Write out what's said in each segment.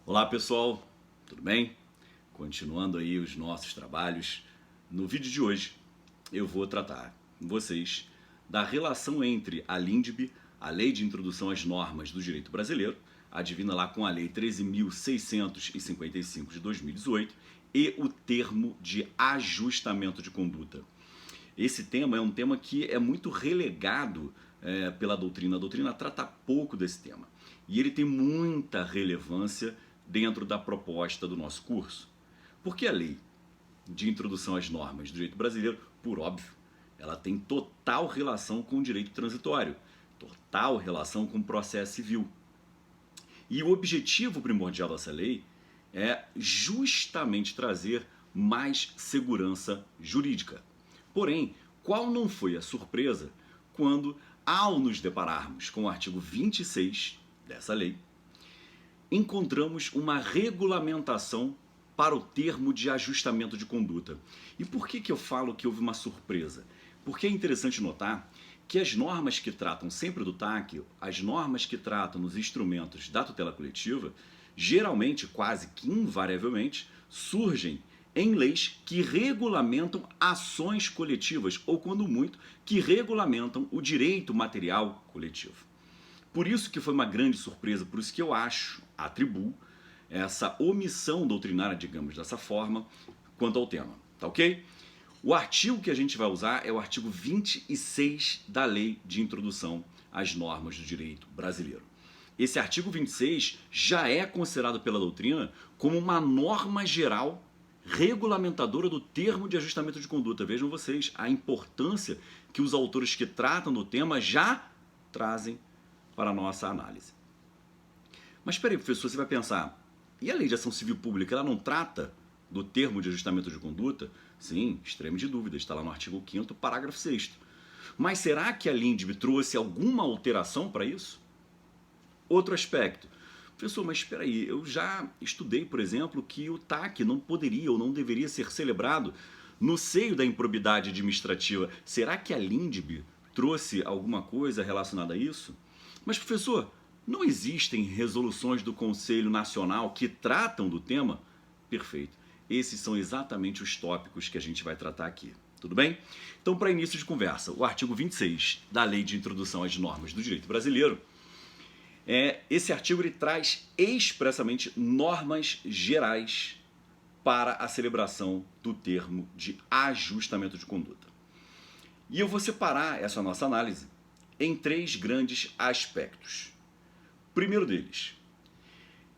Olá pessoal, tudo bem? Continuando aí os nossos trabalhos, no vídeo de hoje eu vou tratar com vocês da relação entre a LINDB, a Lei de Introdução às Normas do Direito Brasileiro, advinda lá com a Lei 13.655 de 2018, e o termo de ajustamento de conduta. Esse tema é um tema que é muito relegado pela doutrina. A doutrina trata pouco desse tema. E ele tem muita relevância dentro da proposta do nosso curso. Porque a lei de introdução às normas do direito brasileiro, por óbvio, ela tem total relação com o direito transitório, total relação com o processo civil. E o objetivo primordial dessa lei é justamente trazer mais segurança jurídica. Porém, qual não foi a surpresa quando, ao nos depararmos com o artigo 26 dessa lei, encontramos uma regulamentação para o termo de ajustamento de conduta. E por que eu falo que houve uma surpresa? Porque é interessante notar que as normas que tratam sempre do TAC, as normas que tratam nos instrumentos da tutela coletiva, geralmente, quase que invariavelmente, surgem em leis que regulamentam ações coletivas, ou quando muito, que regulamentam o direito material coletivo. Por isso que foi uma grande surpresa, por isso que eu atribuo essa omissão doutrinária, digamos dessa forma, quanto ao tema, tá ok? O artigo que a gente vai usar é o artigo 26 da Lei de Introdução às Normas do Direito Brasileiro. Esse artigo 26 já é considerado pela doutrina como uma norma geral regulamentadora do termo de ajustamento de conduta. Vejam vocês a importância que os autores que tratam do tema já trazem para a nossa análise. Mas espera aí, professor, você vai pensar, e a Lei de Ação Civil Pública, ela não trata do termo de ajustamento de conduta? Sim, extremo de dúvida, está lá no artigo 5º, parágrafo 6º. Mas será que a LINDB trouxe alguma alteração para isso? Outro aspecto. Professor, mas espera aí, eu já estudei, por exemplo, que o TAC não poderia ou não deveria ser celebrado no seio da improbidade administrativa. Será que a LINDB trouxe alguma coisa relacionada a isso? Mas, professor, não existem resoluções do Conselho Nacional que tratam do tema? Perfeito. Esses são exatamente os tópicos que a gente vai tratar aqui. Tudo bem? Então, para início de conversa, o artigo 26 da Lei de Introdução às Normas do Direito Brasileiro, esse artigo ele traz expressamente normas gerais para a celebração do termo de ajustamento de conduta. E eu vou separar essa nossa análise em três grandes aspectos. Primeiro deles,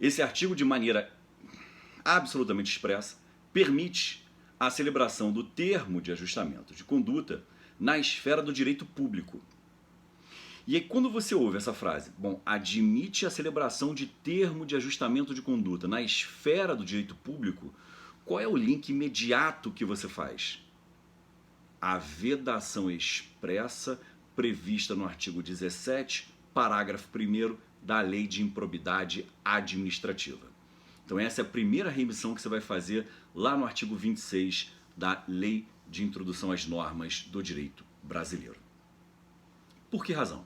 esse artigo, de maneira absolutamente expressa, permite a celebração do termo de ajustamento de conduta na esfera do direito público. E aí, quando você ouve essa frase, admite a celebração de termo de ajustamento de conduta na esfera do direito público, qual é o link imediato que você faz? A vedação expressa prevista no artigo 17, parágrafo 1º da Lei de Improbidade Administrativa. Então essa é a primeira remissão que você vai fazer lá no artigo 26 da Lei de Introdução às Normas do Direito Brasileiro. Por que razão?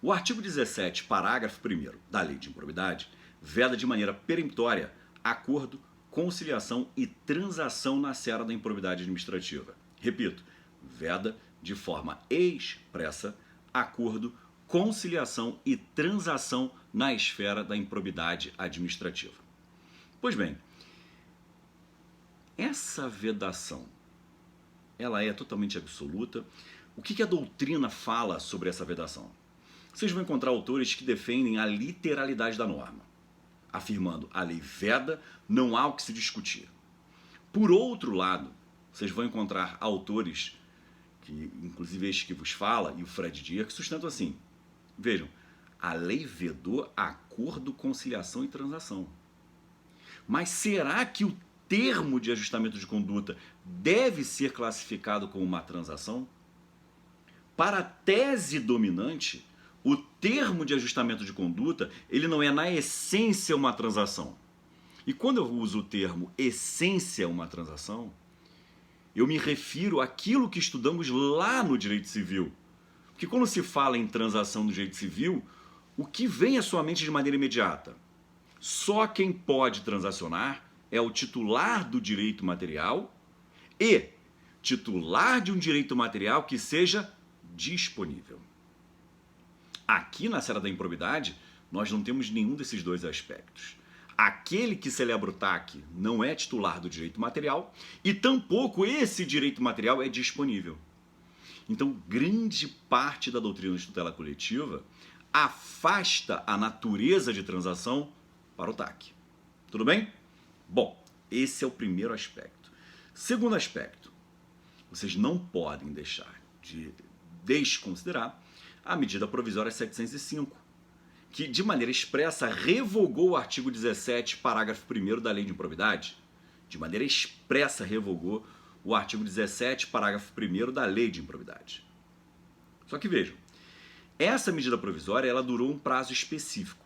O artigo 17, parágrafo 1º da Lei de Improbidade veda de maneira peremptória acordo, conciliação e transação na seara da improbidade administrativa. Repito, veda de forma expressa acordo, conciliação e transação na esfera da improbidade administrativa. Pois bem, essa vedação, ela é totalmente absoluta. O que a doutrina fala sobre essa vedação? Vocês vão encontrar autores que defendem a literalidade da norma, afirmando a lei veda, não há o que se discutir. Por outro lado, vocês vão encontrar autores, que inclusive este que vos fala, e o Fred Dier, que sustentam assim. Vejam, a lei vedou acordo, conciliação e transação. Mas será que o termo de ajustamento de conduta deve ser classificado como uma transação? Para a tese dominante, o termo de ajustamento de conduta, ele não é na essência uma transação. E quando eu uso o termo essência uma transação, eu me refiro àquilo que estudamos lá no direito civil. Porque quando se fala em transação no direito civil, o que vem à sua mente de maneira imediata? só quem pode transacionar é o titular do direito material e titular de um direito material que seja disponível. Aqui na seara da improbidade, nós não temos nenhum desses dois aspectos. Aquele que celebra o TAC não é titular do direito material e tampouco esse direito material é disponível. Então, grande parte da doutrina de tutela coletiva afasta a natureza de transação para o TAC. Tudo bem? Bom, esse é o primeiro aspecto. Segundo aspecto, vocês não podem deixar de desconsiderar a medida provisória 705, que de maneira expressa revogou o artigo 17, parágrafo 1º da Lei de Improbidade. De maneira expressa revogou o artigo 17, parágrafo 1º da Lei de Improbidade. Só que vejam, essa medida provisória ela durou um prazo específico.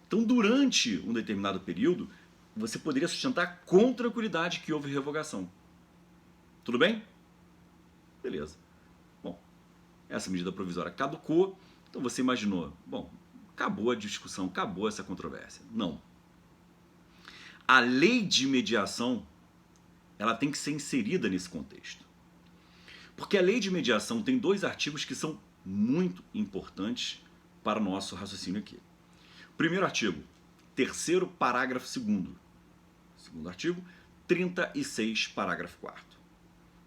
Então, durante um determinado período, você poderia sustentar com tranquilidade que houve revogação. Tudo bem? Beleza. Bom, essa medida provisória caducou, então você imaginou, bom, acabou a discussão, acabou essa controvérsia. Não. A lei de mediação, ela tem que ser inserida nesse contexto. Porque a lei de mediação tem dois artigos que são muito importantes para o nosso raciocínio aqui. Primeiro artigo, terceiro parágrafo 2º. Segundo artigo, 36, parágrafo 4º.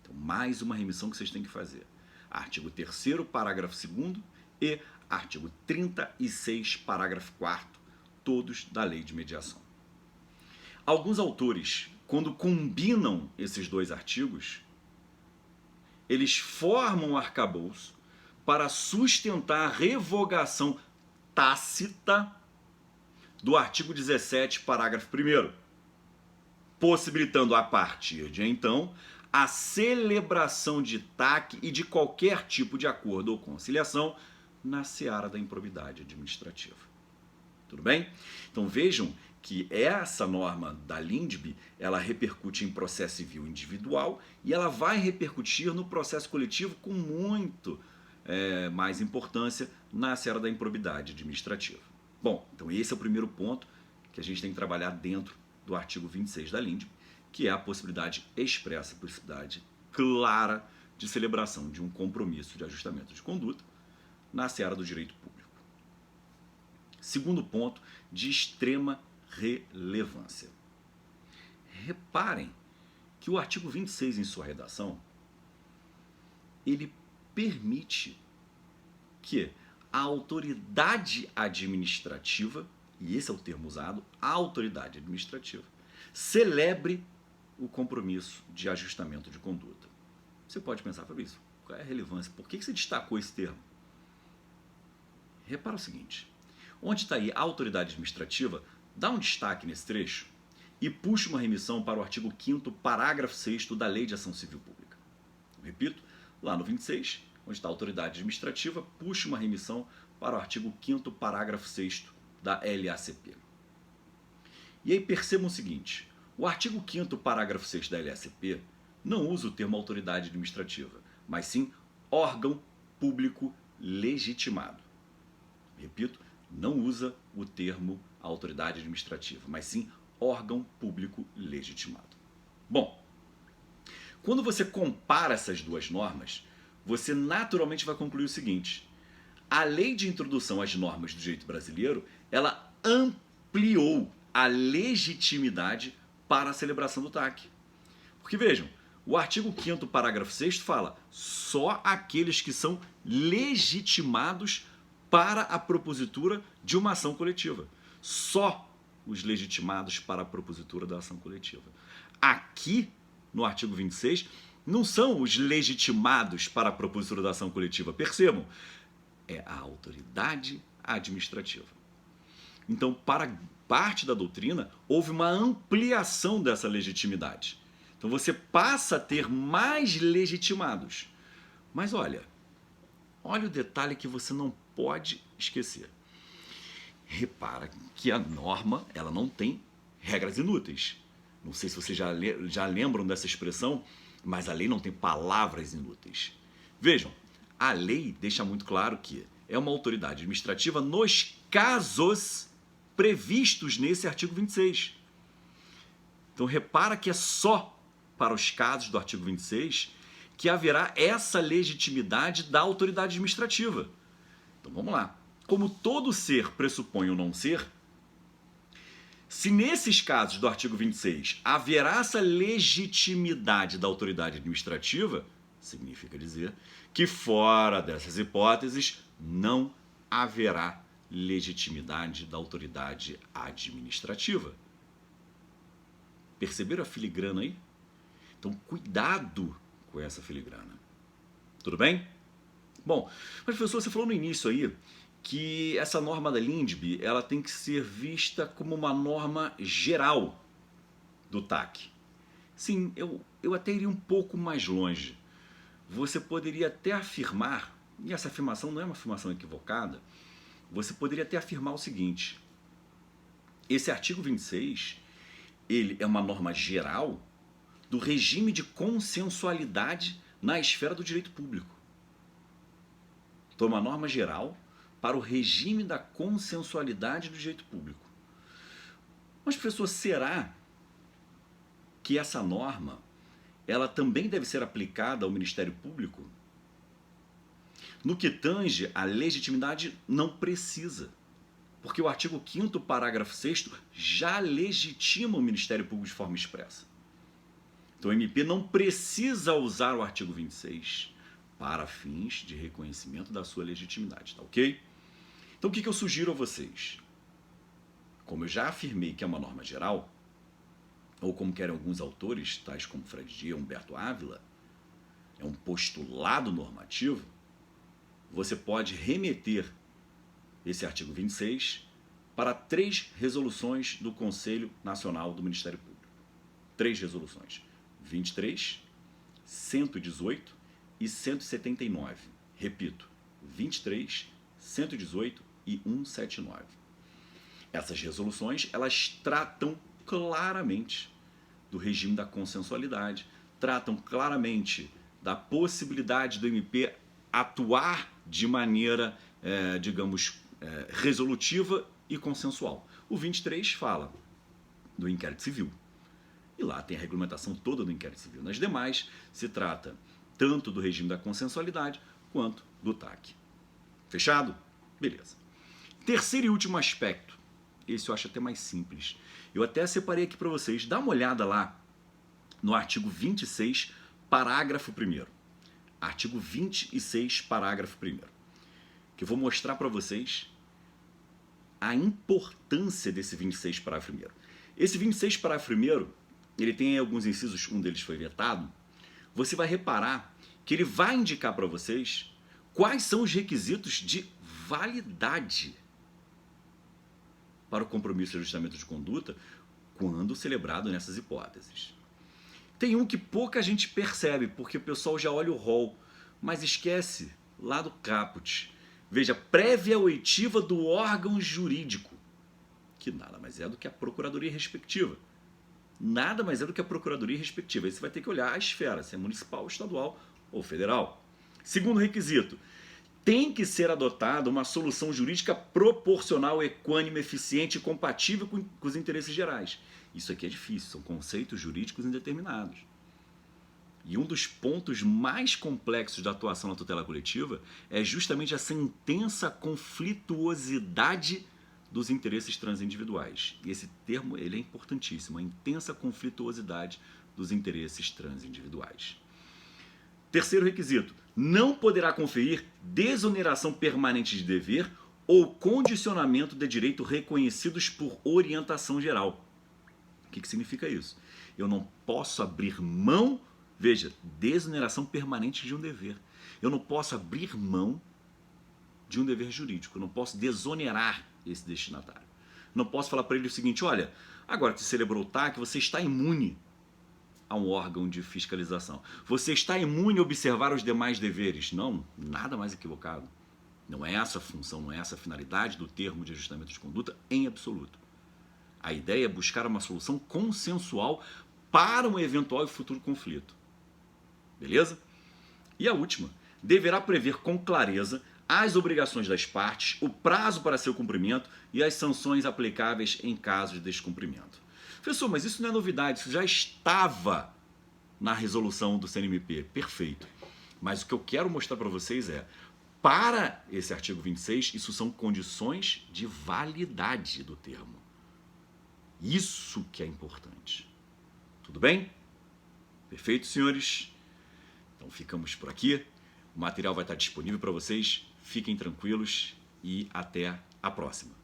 Então, mais uma remissão que vocês têm que fazer. Artigo 3º, parágrafo 2º e artigo 36, parágrafo 4º, todos da Lei de Mediação. Alguns autores, quando combinam esses dois artigos, eles formam um arcabouço para sustentar a revogação tácita do artigo 17, parágrafo 1º, possibilitando a partir de então a celebração de TAC e de qualquer tipo de acordo ou conciliação na seara da improbidade administrativa. Tudo bem? Então vejam que essa norma da LINDB, ela repercute em processo civil individual e ela vai repercutir no processo coletivo com muito mais importância na seara da improbidade administrativa. Bom, então esse é o primeiro ponto que a gente tem que trabalhar dentro do artigo 26 da LINDB, que é a possibilidade expressa, a possibilidade clara de celebração de um compromisso de ajustamento de conduta na seara do direito público. Segundo ponto, de extrema relevância. Reparem que o artigo 26 em sua redação, ele permite que a autoridade administrativa, e esse é o termo usado, a autoridade administrativa, celebre o compromisso de ajustamento de conduta. Você pode pensar, Fabrício, qual é a relevância? Por que você destacou esse termo? Repara o seguinte, onde está aí a autoridade administrativa, dá um destaque nesse trecho e puxa uma remissão para o artigo 5º, parágrafo 6º da Lei de Ação Civil Pública. Eu repito, lá no 26, onde está a autoridade administrativa, puxa uma remissão para o artigo 5º, parágrafo 6º da LACP. E aí percebam o seguinte, o artigo 5º, parágrafo 6º da LACP não usa o termo autoridade administrativa, mas sim órgão público legitimado. Repito, não usa o termo autoridade administrativa, mas sim órgão público legitimado. Bom, quando você compara essas duas normas, você naturalmente vai concluir o seguinte, a lei de introdução às normas do direito brasileiro, ela ampliou a legitimidade para a celebração do TAC. Porque vejam, o artigo 5º, parágrafo 6º fala só aqueles que são legitimados para a propositura de uma ação coletiva. Só os legitimados para a propositura da ação coletiva. Aqui, no artigo 26, não são os legitimados para a propositura da ação coletiva. Percebam, é a autoridade administrativa. Então, para parte da doutrina, houve uma ampliação dessa legitimidade. Então, você passa a ter mais legitimados. Mas olha o detalhe que você não pode esquecer. Repara que a norma ela não tem regras inúteis. Não sei se vocês já lembram dessa expressão, mas a lei não tem palavras inúteis. Vejam, a lei deixa muito claro que é uma autoridade administrativa nos casos previstos nesse artigo 26. Então repara que é só para os casos do artigo 26 que haverá essa legitimidade da autoridade administrativa. Então vamos lá. Como todo ser pressupõe o não ser, se nesses casos do artigo 26 haverá essa legitimidade da autoridade administrativa, significa dizer que fora dessas hipóteses não haverá legitimidade da autoridade administrativa. Perceberam a filigrana aí? Então, cuidado com essa filigrana. Tudo bem? Bom, mas professor, você falou no início aí que essa norma da Lindbe, ela tem que ser vista como uma norma geral do TAC. Sim, eu até iria um pouco mais longe. Você poderia até afirmar, e essa afirmação não é uma afirmação equivocada, você poderia até afirmar o seguinte: esse artigo 26, ele é uma norma geral do regime de consensualidade na esfera do direito público. Então, é uma norma geral para o regime da consensualidade do direito público. Mas, professor, será que essa norma ela também deve ser aplicada ao Ministério Público? No que tange à legitimidade, não precisa, porque o artigo 5º, parágrafo 6º, já legitima o Ministério Público de forma expressa. Então, o MP não precisa usar o artigo 26 para fins de reconhecimento da sua legitimidade, tá ok? Então, o que eu sugiro a vocês? Como eu já afirmei que é uma norma geral, ou como querem alguns autores, tais como Fred Dias, Humberto Ávila, é um postulado normativo, você pode remeter esse artigo 26 para 3 resoluções do Conselho Nacional do Ministério Público. 3 resoluções: 23, 118 e 179. Repito, 23, 118 e 179. Essas resoluções, elas tratam claramente do regime da consensualidade, tratam claramente da possibilidade do MP atuar de maneira, resolutiva e consensual. O 23 fala do inquérito civil. E lá tem a regulamentação toda do inquérito civil. Nas demais, se trata tanto do regime da consensualidade quanto do TAC. Fechado? Beleza. Terceiro e último aspecto. Esse eu acho até mais simples. Eu até separei aqui para vocês. Dá uma olhada lá no artigo 26, parágrafo 1º. Artigo 26, parágrafo 1º. Que eu vou mostrar para vocês a importância desse 26, parágrafo 1º. Esse 26, parágrafo 1º, ele tem alguns incisos, um deles foi vetado. Você vai reparar que ele vai indicar para vocês quais são os requisitos de validade para o compromisso de ajustamento de conduta quando celebrado nessas hipóteses. Tem um que pouca gente percebe, porque o pessoal já olha o rol, mas esquece lá do caput. Veja, prévia oitiva do órgão jurídico, que nada mais é do que a procuradoria respectiva. Nada mais é do que a procuradoria respectiva. Aí você vai ter que olhar a esfera, se é municipal, estadual ou federal. Segundo requisito, tem que ser adotada uma solução jurídica proporcional, equânime, eficiente e compatível com os interesses gerais. Isso aqui é difícil, são conceitos jurídicos indeterminados. E um dos pontos mais complexos da atuação na tutela coletiva é justamente essa intensa conflituosidade dos interesses transindividuais. E esse termo ele é importantíssimo, a intensa conflituosidade dos interesses transindividuais. Terceiro requisito, não poderá conferir desoneração permanente de dever ou condicionamento de direito reconhecidos por orientação geral. O que significa isso? Eu não posso abrir mão, veja, desoneração permanente de um dever. Eu não posso abrir mão de um dever jurídico, eu não posso desonerar esse destinatário. Não posso falar para ele o seguinte: olha, agora que celebrou o TAC, você está imune a um órgão de fiscalização. Você está imune a observar os demais deveres. Não, nada mais equivocado. Não é essa a função, não é essa a finalidade do termo de ajustamento de conduta em absoluto. A ideia é buscar uma solução consensual para um eventual e futuro conflito. Beleza? E a última, deverá prever com clareza as obrigações das partes, o prazo para seu cumprimento e as sanções aplicáveis em caso de descumprimento. Professor, mas isso não é novidade, isso já estava na resolução do CNMP. Perfeito. Mas o que eu quero mostrar para vocês é, para esse artigo 26, isso são condições de validade do termo. Isso que é importante. Tudo bem? Perfeito, senhores? Então ficamos por aqui. O material vai estar disponível para vocês. Fiquem tranquilos e até a próxima.